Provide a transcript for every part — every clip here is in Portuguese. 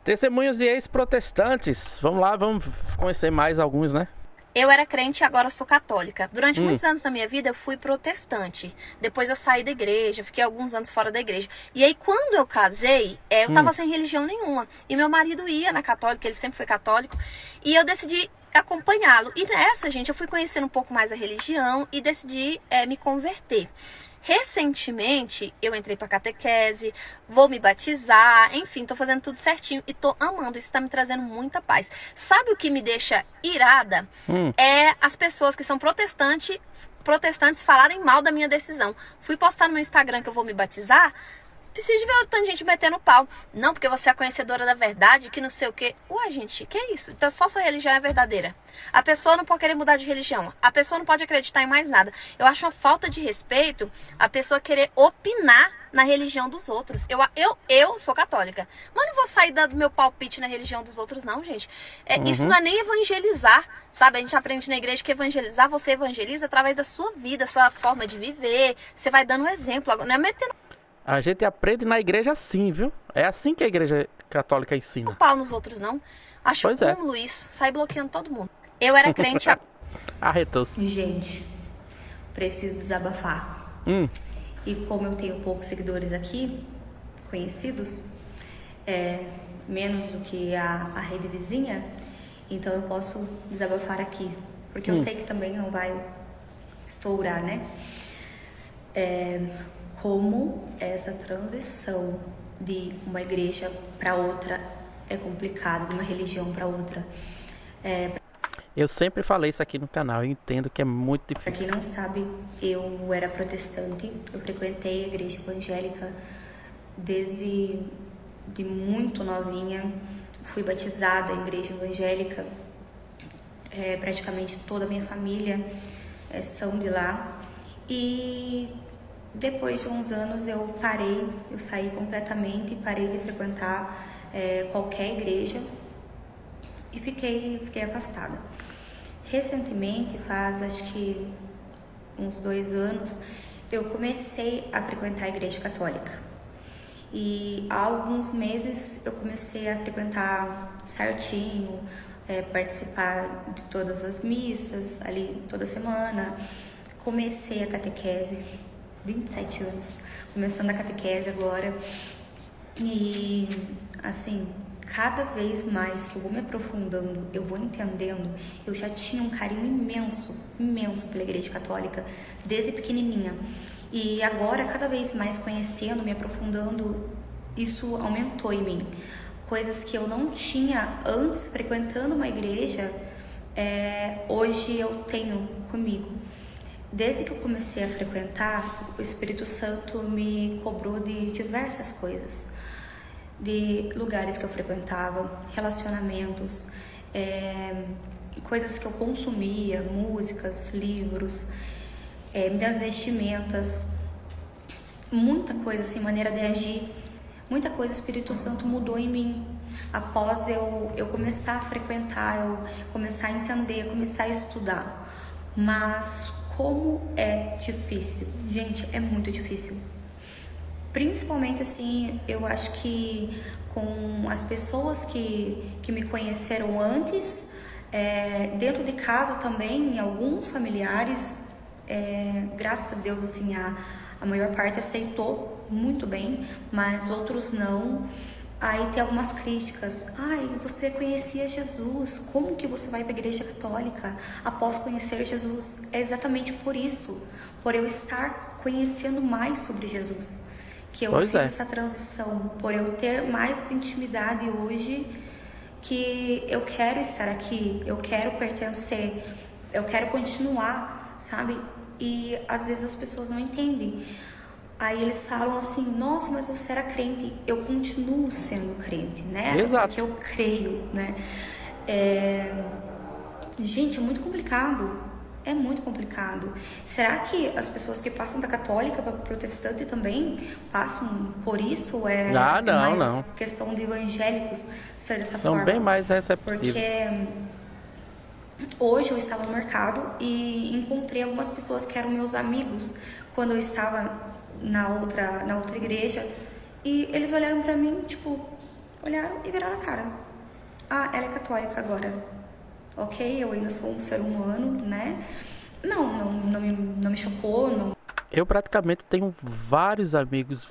Testemunhos de ex-protestantes. Vamos lá, vamos conhecer mais alguns, né? Eu era crente e agora sou católica. Durante muitos anos da minha vida eu fui protestante. Depois eu saí da igreja, fiquei alguns anos fora da igreja. E aí quando eu casei, eu tava sem religião nenhuma. E meu marido ia na católica, ele sempre foi católico. E eu decidi acompanhá-lo. E nessa, gente, eu fui conhecendo um pouco mais a religião e decidi me converter. Recentemente, eu entrei pra catequese, vou me batizar, enfim, tô fazendo tudo certinho e tô amando. Isso tá me trazendo muita paz. Sabe o que me deixa irada? É as pessoas que são protestantes falarem mal da minha decisão. Fui postar no meu Instagram que eu vou me batizar. Preciso de ver o tanto de gente metendo pau. Não, porque você é a conhecedora da verdade, que não sei o quê. Ué, gente, que é isso? Então só sua religião é verdadeira. A pessoa não pode querer mudar de religião. A pessoa não pode acreditar em mais nada. Eu acho uma falta de respeito a pessoa querer opinar na religião dos outros. Eu sou católica. Mas não vou sair do meu palpite na religião dos outros, não, gente. Isso não é nem evangelizar, sabe? A gente aprende na igreja que evangelizar, você evangeliza através da sua vida, sua forma de viver. Você vai dando um exemplo. Não é metendo A gente aprende na igreja assim, viu? É assim que a igreja católica ensina. pau nos outros, não. Acho Pois é. cúmulo isso. Sai bloqueando todo mundo. Eu era crente... Arretou-se. Gente, preciso desabafar. E como eu tenho poucos seguidores aqui, conhecidos, menos do que a rede vizinha, então eu posso desabafar aqui. Porque eu sei que também não vai estourar, né? Como essa transição de uma igreja para outra é complicada, de uma religião para outra. Eu sempre falei isso aqui no canal, eu entendo que é muito Para quem difícil. não sabe, eu era protestante, eu frequentei a igreja evangélica desde muito novinha, fui batizada em igreja evangélica, praticamente toda a minha família são de lá. E depois de uns anos eu saí completamente, parei de frequentar qualquer igreja e fiquei afastada. Recentemente, faz acho que uns 2 anos, eu comecei a frequentar a igreja católica. E há alguns meses eu comecei a frequentar certinho, participar de todas as missas, ali toda semana. Comecei a catequese, 27 anos, começando a catequese agora. E, assim, cada vez mais que eu vou me aprofundando, eu vou entendendo, eu já tinha um carinho imenso, imenso pela igreja católica, desde pequenininha. E agora, cada vez mais conhecendo, me aprofundando, isso aumentou em mim. Coisas que eu não tinha antes, frequentando uma igreja, hoje eu tenho comigo. Desde que eu comecei a frequentar, o Espírito Santo me cobrou de diversas coisas. De lugares que eu frequentava, relacionamentos, coisas que eu consumia, músicas, livros, minhas vestimentas, muita coisa assim, maneira de agir, muita coisa o Espírito Santo mudou em mim. Após eu começar a frequentar, eu começar a entender, começar a estudar. Mas como é difícil, gente, é muito difícil. Principalmente assim, eu acho que com as pessoas que me conheceram antes, dentro de casa também, alguns familiares, graças a Deus, assim, a maior parte aceitou muito bem, mas outros não. Aí tem algumas críticas. Ai, você conhecia Jesus, como que você vai para a igreja católica após conhecer Jesus? É exatamente por isso, por eu estar conhecendo mais sobre Jesus, que eu fiz essa transição, por eu ter mais intimidade hoje, que eu quero estar aqui, eu quero pertencer, eu quero continuar, sabe? E às vezes as pessoas não entendem. Aí eles falam assim, nossa, mas você era crente. Eu continuo sendo crente, né? Exato. Porque eu creio, né? Gente, é muito complicado. É muito complicado. Será que as pessoas que passam da católica para protestante também passam por isso? Não. Questão de evangélicos ser dessa São forma? bem mais receptivos. Porque hoje eu estava no mercado e encontrei algumas pessoas que eram meus amigos quando eu estava na outra igreja, e eles olharam para mim tipo, olharam e viraram a cara. Ah, ela é católica agora. Ok, eu ainda sou um ser humano, né? Não me chocou, não. Eu praticamente tenho vários amigos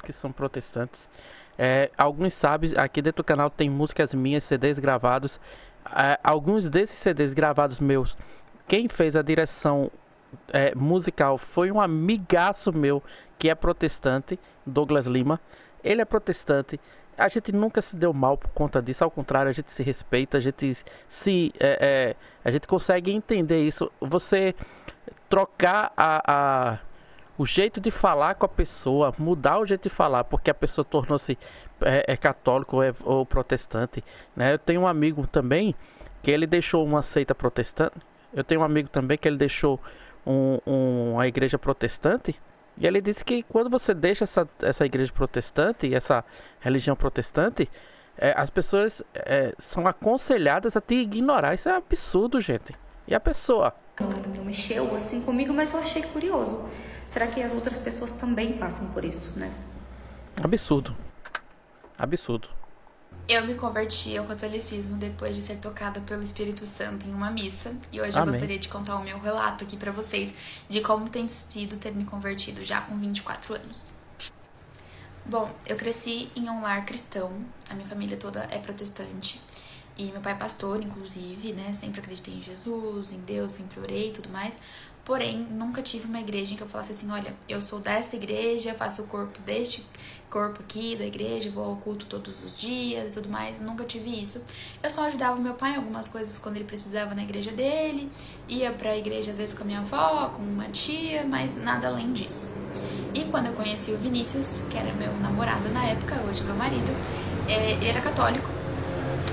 que são protestantes. Alguns sabem, aqui dentro do canal tem músicas minhas, CDs gravados. Alguns desses CDs gravados meus, quem fez a direção musical foi um amigaço meu que é protestante, Douglas Lima. Ele é protestante. A gente nunca se deu mal por conta disso, ao contrário, a gente se respeita, a gente consegue entender isso. Você trocar o jeito de falar com a pessoa, mudar o jeito de falar, porque a pessoa tornou-se católico ou protestante, né? Eu tenho um amigo também que ele deixou uma seita protestante. Eu tenho um amigo também que ele deixou uma igreja protestante. E ele disse que quando você deixa essa igreja protestante, essa religião protestante, as pessoas são aconselhadas a te ignorar. Isso é absurdo, gente. E a pessoa? Não mexeu assim comigo, mas eu achei curioso. Será que as outras pessoas também passam por isso, né? Absurdo. Absurdo. Eu me converti ao catolicismo depois de ser tocada pelo Espírito Santo em uma missa. E hoje Amém. eu gostaria de contar o meu relato aqui pra vocês de como tem sido ter me convertido já com 24 anos. Bom, eu cresci em um lar cristão. A minha família toda é protestante. E meu pai é pastor, inclusive, né? Sempre acreditei em Jesus, em Deus, sempre orei e tudo mais. Porém, nunca tive uma igreja em que eu falasse assim, olha, eu sou desta igreja, faço o corpo deste corpo aqui da igreja, vou ao culto todos os dias e tudo mais. Nunca tive isso. Eu só ajudava o meu pai em algumas coisas quando ele precisava na igreja dele. Ia pra igreja às vezes com a minha avó, com uma tia, mas nada além disso. E quando eu conheci o Vinícius, que era meu namorado na época, hoje é meu marido, ele era católico.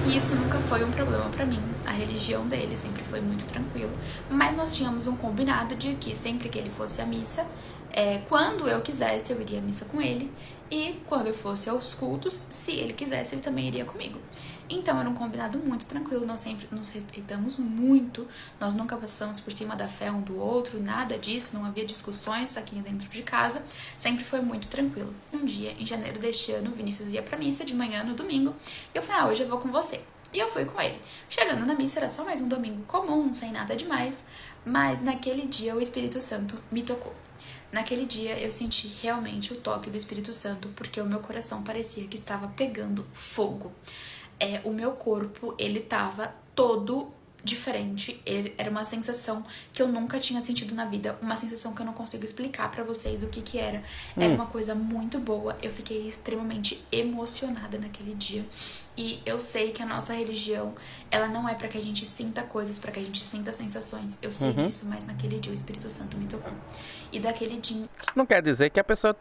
E isso nunca foi um problema pra mim. A religião dele sempre foi muito tranquilo. Mas nós tínhamos um combinado de que sempre que ele fosse à missa, quando eu quisesse, eu iria à missa com ele. E quando eu fosse aos cultos, se ele quisesse, ele também iria comigo. Então era um combinado muito tranquilo. Nós sempre nos respeitamos muito. Nós nunca passamos por cima da fé um do outro, nada disso. Não havia discussões aqui dentro de casa. Sempre foi muito tranquilo. Um dia, em janeiro deste ano, o Vinícius ia pra missa de manhã no domingo. E eu falei, hoje eu vou com você. E eu fui com ele. Chegando na missa, era só mais um domingo comum, sem nada demais. Mas naquele dia o Espírito Santo me tocou. Naquele dia eu senti realmente o toque do Espírito Santo, porque o meu coração parecia que estava pegando fogo. O meu corpo, ele estava todo diferente. Era uma sensação que eu nunca tinha sentido na vida. Uma sensação que eu não consigo explicar pra vocês o que era. Era uma coisa muito boa. Eu fiquei extremamente emocionada naquele dia. E eu sei que a nossa religião, ela não é pra que a gente sinta coisas, pra que a gente sinta sensações. Eu sei disso, mas naquele dia o Espírito Santo me tocou. E daquele dia... Isso não quer dizer que a pessoa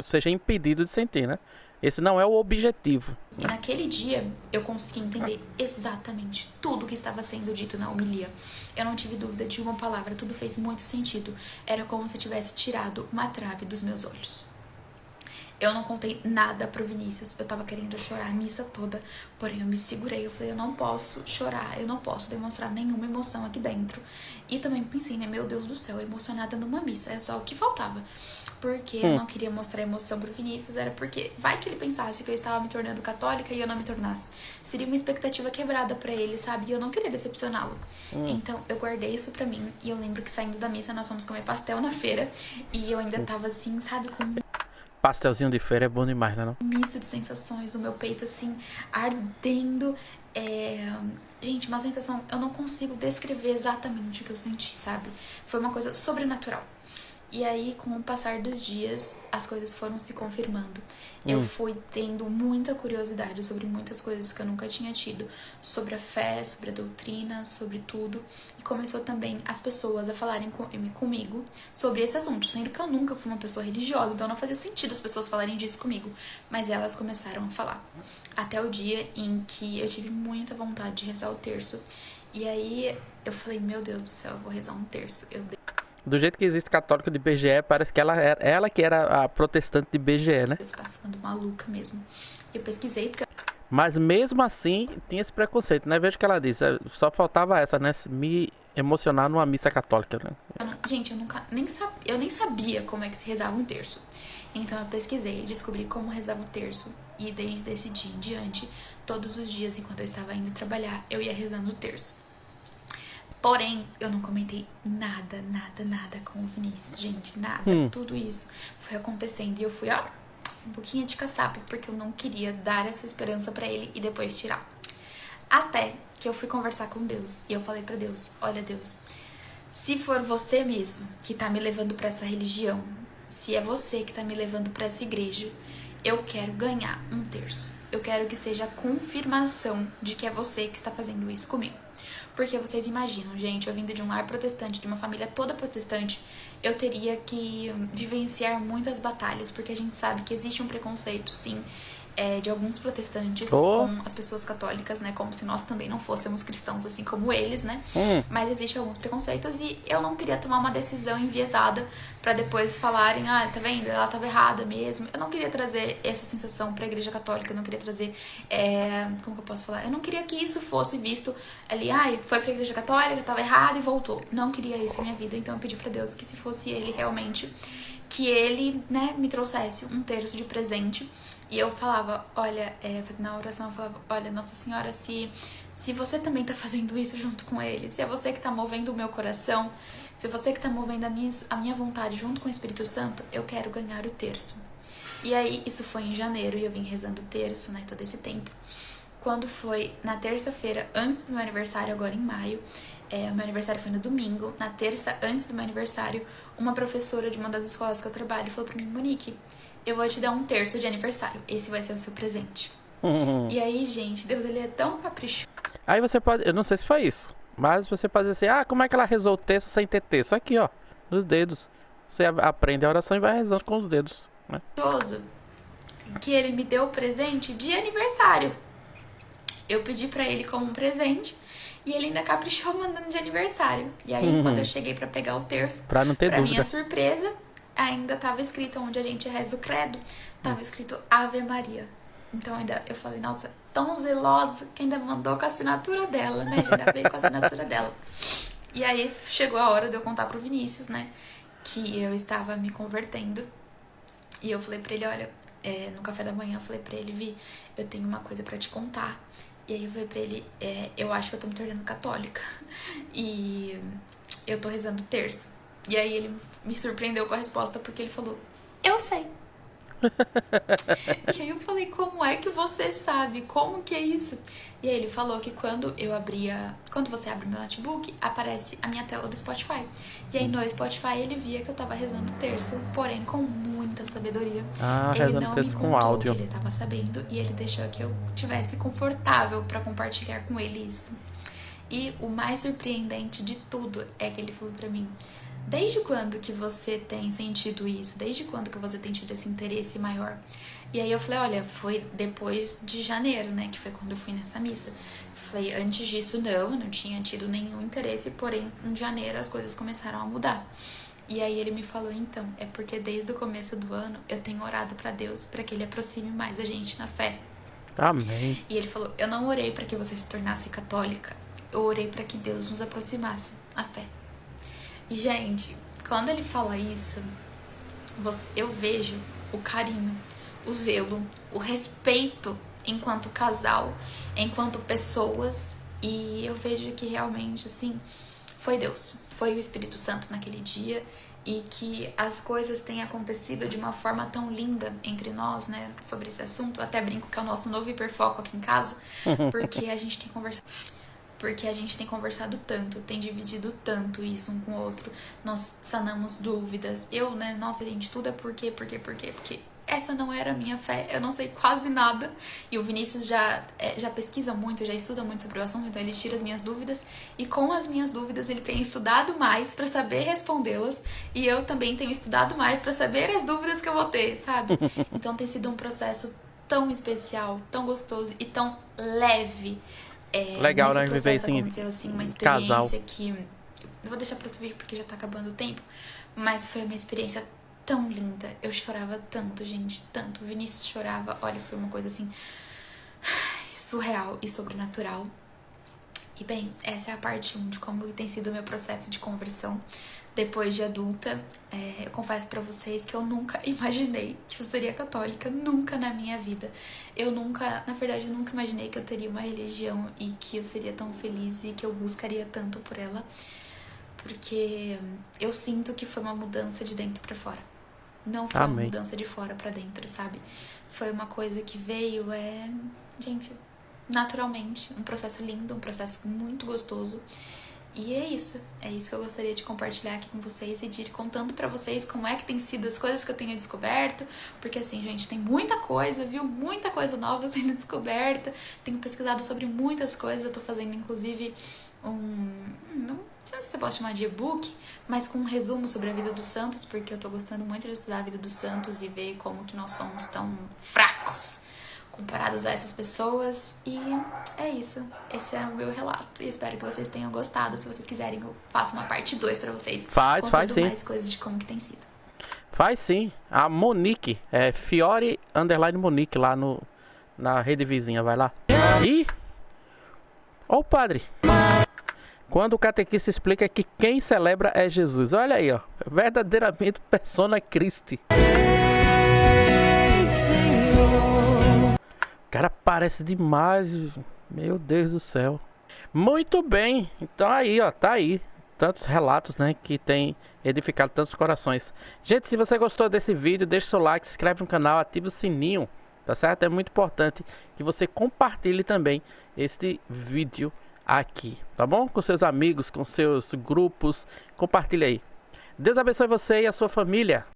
seja impedida de sentir, né? Esse não é o objetivo. E naquele dia eu consegui entender exatamente tudo que estava sendo dito na homilia. Eu não tive dúvida de uma palavra, tudo fez muito sentido. Era como se tivesse tirado uma trave dos meus olhos. Eu não contei nada pro Vinícius, eu tava querendo chorar a missa toda, porém eu me segurei, eu falei, eu não posso chorar, eu não posso demonstrar nenhuma emoção aqui dentro. E também pensei, né, meu Deus do céu, emocionada numa missa, é só o que faltava. Porque eu não queria mostrar emoção pro Vinícius, era porque vai que ele pensasse que eu estava me tornando católica e eu não me tornasse. Seria uma expectativa quebrada pra ele, sabe? E eu não queria decepcioná-lo. Então eu guardei isso pra mim, e eu lembro que saindo da missa nós fomos comer pastel na feira, e eu ainda tava assim, sabe, com... Pastelzinho de feira é bom demais, né? Não? Misto de sensações, o meu peito assim, ardendo. Gente, uma sensação, eu não consigo descrever exatamente o que eu senti, sabe? Foi uma coisa sobrenatural. E aí, com o passar dos dias, as coisas foram se confirmando. Eu fui tendo muita curiosidade sobre muitas coisas que eu nunca tinha tido. Sobre a fé, sobre a doutrina, sobre tudo. E começou também as pessoas a falarem comigo sobre esse assunto. Sendo que eu nunca fui uma pessoa religiosa, então não fazia sentido as pessoas falarem disso comigo. Mas elas começaram a falar. Até o dia em que eu tive muita vontade de rezar o terço. E aí, eu falei, meu Deus do céu, eu vou rezar um terço. Do jeito que existe católico de BGE, parece que ela que era a protestante de BGE, né? Eu tava ficando maluca mesmo. Eu pesquisei porque... Mas mesmo assim, tinha esse preconceito, né? Veja o que ela disse, só faltava essa, né? emocionar numa missa católica, né? Gente, eu nem sabia como é que se rezava um terço. Então eu pesquisei e descobri como rezava o terço. E desde esse dia em diante, todos os dias, enquanto eu estava indo trabalhar, eu ia rezando o terço. Porém, eu não comentei nada com o Vinícius, gente, nada. Tudo isso foi acontecendo e eu fui, um pouquinho de caçapa, porque eu não queria dar essa esperança pra ele e depois tirar. Até que eu fui conversar com Deus e eu falei pra Deus, olha Deus, se for você mesmo que tá me levando pra essa religião, se é você que tá me levando pra essa igreja, eu quero ganhar um terço. Eu quero que seja a confirmação de que é você que está fazendo isso comigo. Porque vocês imaginam, gente, eu vindo de um lar protestante, de uma família toda protestante, eu teria que vivenciar muitas batalhas, porque a gente sabe que existe um preconceito, sim, de alguns protestantes com as pessoas católicas, né? Como se nós também não fôssemos cristãos, assim como eles, né? Mas existem alguns preconceitos e eu não queria tomar uma decisão enviesada pra depois falarem, tá vendo? Ela tava errada mesmo. Eu não queria trazer essa sensação pra igreja católica, eu não queria trazer, como que eu posso falar? Eu não queria que isso fosse visto ali, foi pra igreja católica, tava errada e voltou. Não queria isso na minha vida, então eu pedi pra Deus que se fosse ele realmente, que ele, né, me trouxesse um terço de presente. E eu falava, olha, na oração eu falava, olha, Nossa Senhora, se você também tá fazendo isso junto com ele, se é você que tá movendo o meu coração, se é você que tá movendo a minha vontade junto com o Espírito Santo, eu quero ganhar o terço. E aí, isso foi em janeiro e eu vim rezando o terço, né, todo esse tempo. Quando foi na terça-feira, antes do meu aniversário, agora em maio, o meu aniversário foi no domingo, na terça, antes do meu aniversário, uma professora de uma das escolas que eu trabalho falou pra mim, Monique, eu vou te dar um terço de aniversário. Esse vai ser o seu presente. E aí, gente, Deus, ele é tão caprichoso. Aí você pode, eu não sei se foi isso, mas você pode dizer assim, como é que ela rezou o texto sem ter texto? Aqui, ó, nos dedos. Você aprende a oração e vai rezando com os dedos, né? Que ele me deu o presente de aniversário. Eu pedi pra ele como um presente e ele ainda caprichou mandando de aniversário. E aí, quando eu cheguei pra pegar o terço, pra não ter dúvida, minha surpresa, ainda tava escrito onde a gente reza o credo, tava escrito Ave Maria. Então ainda eu falei, nossa, tão zelosa que ainda mandou com a assinatura dela, né? Já ainda veio com a assinatura dela. E aí chegou a hora de eu contar pro Vinícius, né? Que eu estava me convertendo. E eu falei pra ele, olha, no café da manhã eu falei pra ele, Vi, eu tenho uma coisa pra te contar. E aí eu falei pra ele, eu acho que eu tô me tornando católica. E eu tô rezando terça. E aí ele me surpreendeu com a resposta, porque ele falou, eu sei. E aí eu falei, como é que você sabe? Como que é isso? E aí ele falou que quando você abre meu notebook, aparece a minha tela do Spotify. E aí no Spotify ele via que eu tava rezando o terço, porém com muita sabedoria. Ele não me contou áudio. que ele tava sabendo e ele deixou que eu tivesse confortável pra compartilhar com ele isso. E o mais surpreendente de tudo é que ele falou pra mim, desde quando que você tem sentido isso? Desde quando que você tem tido esse interesse maior? E aí eu falei, olha, foi depois de janeiro, né? Que foi quando eu fui nessa missa. Eu falei, antes disso eu não tinha tido nenhum interesse, porém em janeiro as coisas começaram a mudar. E aí ele me falou, então, é porque desde o começo do ano eu tenho orado pra Deus pra que ele aproxime mais a gente na fé. Amém. E ele falou, eu não orei pra que você se tornasse católica, eu orei pra que Deus nos aproximasse na fé. E, gente, quando ele fala isso, eu vejo o carinho, o zelo, o respeito enquanto casal, enquanto pessoas. E eu vejo que realmente, assim, foi Deus, foi o Espírito Santo naquele dia. E que as coisas têm acontecido de uma forma tão linda entre nós, né, sobre esse assunto. Eu até brinco que é o nosso novo hiperfoco aqui em casa, porque a gente tem conversado tanto, tem dividido tanto isso um com o outro. Nós sanamos dúvidas. Nossa, gente, tudo é porque essa não era a minha fé, eu não sei quase nada. E o Vinícius já pesquisa muito, já estuda muito sobre o assunto, então ele tira as minhas dúvidas. E com as minhas dúvidas ele tem estudado mais pra saber respondê-las. E eu também tenho estudado mais pra saber as dúvidas que eu vou ter, sabe? Então tem sido um processo tão especial, tão gostoso e tão leve. Legal, né? Viver isso aconteceu assim, uma experiência casal. que eu vou deixar para outro vídeo porque já tá acabando o tempo, mas foi uma experiência tão linda. Eu chorava tanto, gente, tanto. O Vinícius chorava. Olha, foi uma coisa assim surreal e sobrenatural. E bem, essa é a parte 1 de como tem sido o meu processo de conversão depois de adulta. Eu confesso pra vocês que eu nunca imaginei que eu seria católica, nunca na minha vida. Na verdade, eu nunca imaginei que eu teria uma religião e que eu seria tão feliz e que eu buscaria tanto por ela. Porque eu sinto que foi uma mudança de dentro pra fora. Não foi uma mudança de fora pra dentro, sabe? Foi uma coisa que veio, gente, naturalmente. Um processo lindo, um processo muito gostoso. E é isso que eu gostaria de compartilhar aqui com vocês e de ir contando pra vocês como é que tem sido as coisas que eu tenho descoberto, porque assim, gente, tem muita coisa, viu? Muita coisa nova sendo descoberta, tenho pesquisado sobre muitas coisas, eu tô fazendo inclusive não sei se você pode chamar de e-book, mas com um resumo sobre a vida dos santos, porque eu tô gostando muito de estudar a vida dos santos e ver como que nós somos tão fracos comparados a essas pessoas. E é isso. Esse é o meu relato. E espero que vocês tenham gostado. Se vocês quiserem, eu faço uma parte 2 pra vocês. Faz sim. Mais coisas de como que tem sido. Faz sim. A Monique, Fiore _ Monique lá na rede vizinha, vai lá. E ó o padre. Quando o catequista explica que quem celebra é Jesus. Olha aí, ó. Verdadeiramente persona Christi. Cara, parece demais. Meu Deus do céu. Muito bem. Então aí, ó, tá aí. Tantos relatos, né, que tem edificado tantos corações. Gente, se você gostou desse vídeo, deixa o seu like, se inscreve no canal, ativa o sininho, tá certo? É muito importante que você compartilhe também este vídeo aqui, tá bom? Com seus amigos, com seus grupos. Compartilhe aí. Deus abençoe você e a sua família.